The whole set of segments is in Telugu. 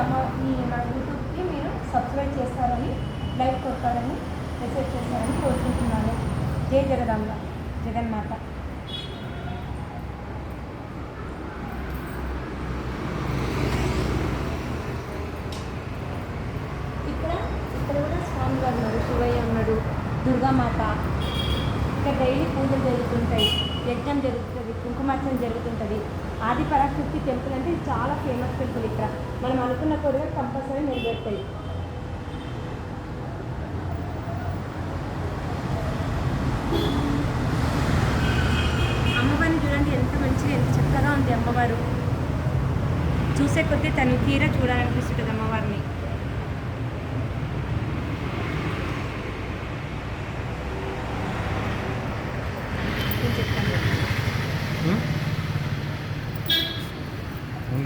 నా యూట్యూబ్కి మీరు సబ్స్క్రైబ్ చేస్తారని, లైక్ కొడతారని, మెసేజ్ చేస్తారని కోరుకుంటున్నాను. జై జగదాంబ, జగన్మాత. ఇక్కడ కూడా స్వామివారు ఉన్నారు, శివయ్య ఉన్నాడు, దుర్గామాత. ఇక్కడ డైలీ పూజలు జరుగుతుంటాయి, యజ్ఞం జరుగుతుంది, కుంకుమార్చన జరుగుతుంటుంది. ఆది పరాశక్తి టెంపుల్ అంటే ఇది చాలా ఫేమస్ టెంపుల్. ఇక్కడ మనం అనుకున్న కోరికలు కంపల్సరీ నెరవేరుతాయి. అమ్మవారిని చూడండి, ఎంత మంచిగా, ఎంత చక్కగా ఉంది అమ్మవారు. చూసే కొద్దీ తను తీరా చూడాలనిపిస్తుంటుంది అమ్మవారిని.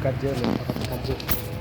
కట్ చేయాలి.